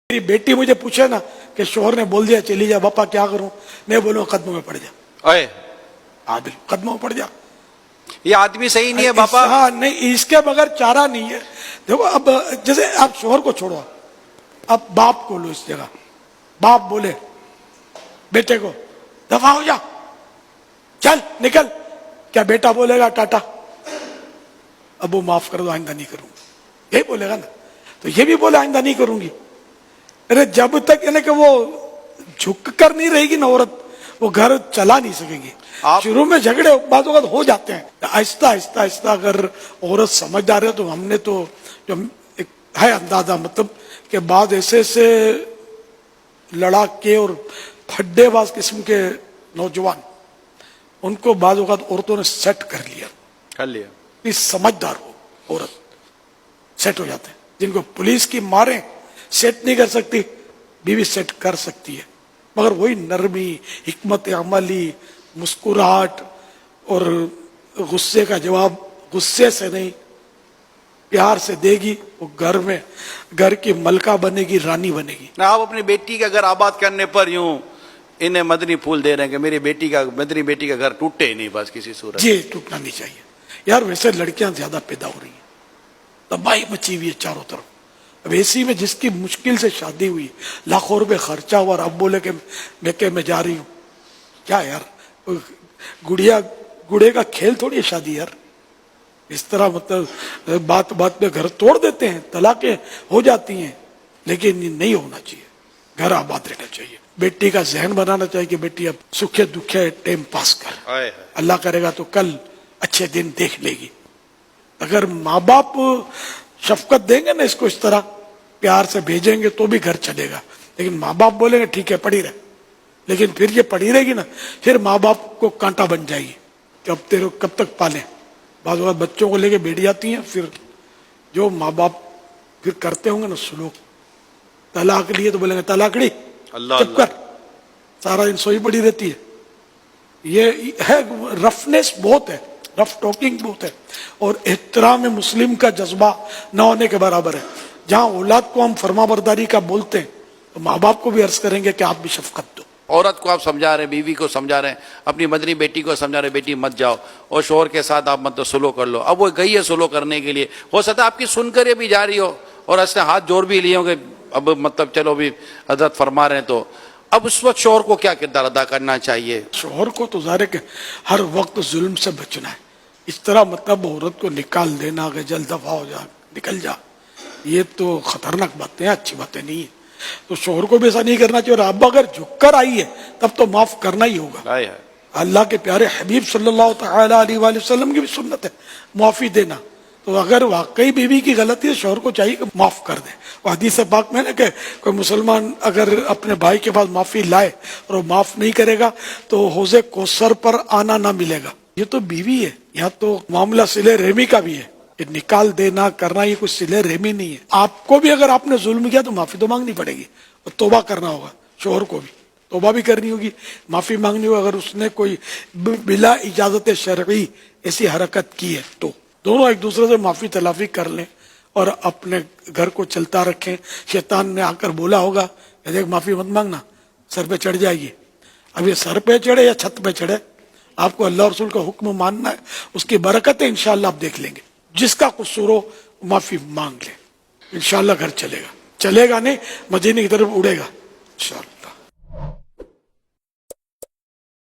मेरी बेटी मुझे पूछे ना कि शोहर ने बोल दिया चली जा, पापा क्या करूं, मैं बोलूं कदमों में पड़ जा। ओए, हाँ बिल्कुल कदमों में पड़ जा। ये आदमी सही नहीं है पापा। हाँ नहीं, इसके बगैर चारा नहीं है। देखो अब जैसे आप शोहर को छोड़ो, अब बाप को लो इस जगह। बाप बोले बेटे को दफा हो जा, चल निकल, क्या बेटा बोलेगा टाटा, अब वो माफ कर दो आइंदा नहीं करूंगी, यही बोलेगा ना। तो ये भी बोले आइंदा नहीं करूंगी। अरे जब तक यानी कि वो झुक कर नहीं रहेगी ना औरत, वो घर चला नहीं सकेगी। शुरू में झगड़े बात वक्त हो जाते हैं, आहिस्ता आहिस्ता आहिस्ता अगर औरत समझदार है तो हमने तो जो एक है अंदाजा, मतलब कि बाद ऐसे ऐसे लड़ाके और फड्डेबाज किस्म के नौजवान, उनको बाद वक्त औरतों ने सेट कर लिया। इस समझदार हो औरत सेट हो जाते हैं। जिनको पुलिस की मारे सेट नहीं कर सकती, बीवी सेट कर सकती है, मगर वही नरमी, हिकमत अमली, मुस्कुराहट और गुस्से का जवाब गुस्से से नहीं प्यार से देगी, वो घर में घर की मलका बनेगी, रानी बनेगी। आप अपनी बेटी का घर आबाद करने पर यूं इन्हें मदनी फूल दे रहे हैं कि मेरी बेटी का घर टूटे ही नहीं बस किसी सूरत। जी टूटना नहीं चाहिए यार। वैसे लड़कियां ज्यादा पैदा हो रही हैं, तबाही मची हुई है चारों तरफ। अब ऐसी में जिसकी मुश्किल से शादी हुई, लाखों रुपए खर्चा हुआ, अब बोले कि मैं जा रही हूँ, क्या यार, गुड़े का खेल थोड़ी है शादी यार। इस तरह मतलब बात बात में घर तोड़ देते हैं, तलाकें हो जाती हैं, लेकिन ये नहीं होना चाहिए। घर आबाद रहना चाहिए। बेटी का जहन बनाना चाहिए कि बेटी अब सुखे दुखे टाइम पास कर, अल्लाह करेगा तो कल अच्छे दिन देख लेगी। अगर माँ बाप शफकत देंगे ना, इसको इस तरह प्यार से भेजेंगे तो भी घर चलेगा। लेकिन माँ बाप बोलेंगे ठीक है पड़ी रहे, लेकिन फिर ये पड़ी रहेगी ना, फिर माँ बाप को कांटा बन जाएगी कि अब तेरे कब तक पाले। बाद बच्चों को लेके बैठ जाती हैं, फिर जो माँ बाप फिर करते होंगे ना सुलूक, तलाक लिए तो बोलेंगे तलाकड़ी चुप कर, सारा दिन सोई पड़ी रहती है। ये है, रफनेस बहुत है, रफ टॉकिंग बहुत है, और एहतराम मुस्लिम का जज्बा न होने के बराबर है। जहां औलाद को हम फरमाबरदारी का बोलते हैं, तो माँ बाप को भी अर्ज करेंगे कि आप भी शफकत दो। औरत को आप समझा रहे हैं, बीवी को समझा रहे हैं, अपनी मदनी बेटी को समझा रहे हैं, बेटी मत जाओ और शोहर के साथ आप मतलब सुलह कर लो। अब वो गई है सुलह करने के लिए, हो सकता है आपकी सुनकर ये भी जा रही हो और ऐसे हाथ जोड़ भी लिए होंगे, अब मतलब चलो भी हजरत फरमा रहे हैं, तो अब उस वक्त शोहर को क्या किरदार अदा करना चाहिए? शोहर को तो ज़ाहिर है कि हर वक्त जुल्म से बचना है। इस तरह मतलब औरत को निकाल देना कि जल्द दफा हो जा, निकल जा, ये तो खतरनाक बातें हैं, अच्छी बातें नहीं है। तो शोहर को भी ऐसा नहीं करना चाहिए। और अब अगर झुककर आई है तब तो माफ करना ही होगा। अल्लाह के प्यारे हबीब सल्लल्लाहु तआला अलैहि वसल्लम की भी सुन्नत है माफी देना। तो अगर वाकई बीवी की गलती है, शोहर को चाहिए कि माफ कर दे। और हदीस पाक में ना कि कोई मुसलमान अगर अपने भाई के पास माफी लाए और वो माफ नहीं करेगा तो हौज़े कौसर पर आना ना मिलेगा। ये तो बीवी है, यहाँ तो मामला सिले रहमी का भी है। ये निकाल देना करना ये कुछ सिले रहमी नहीं है। आपको भी अगर आपने जुल्म किया तो माफी तो मांगनी पड़ेगी और तौबा करना होगा। शोहर को भी तौबा भी करनी होगी, माफी मांगनी होगी अगर उसने कोई बिला इजाजत शरई ऐसी हरकत की है। तो दोनों एक दूसरे से माफी तलाफी कर लें और अपने घर को चलता रखें। शैतान ने आकर बोला होगा देख माफी मत मांगना, सर पे चढ़ जाएगी। अब ये सर पे चढ़े या छत पे चढ़े, आपको अल्लाह रसूल का हुक्म मानना है, उसकी बरकतें इंशाअल्लाह आप देख लेंगे। जिसका कसूर हो माफी मांग ले, इंशाअल्लाह घर चलेगा। चलेगा नहीं मदीने की तरफ उड़ेगा इंशाअल्लाह।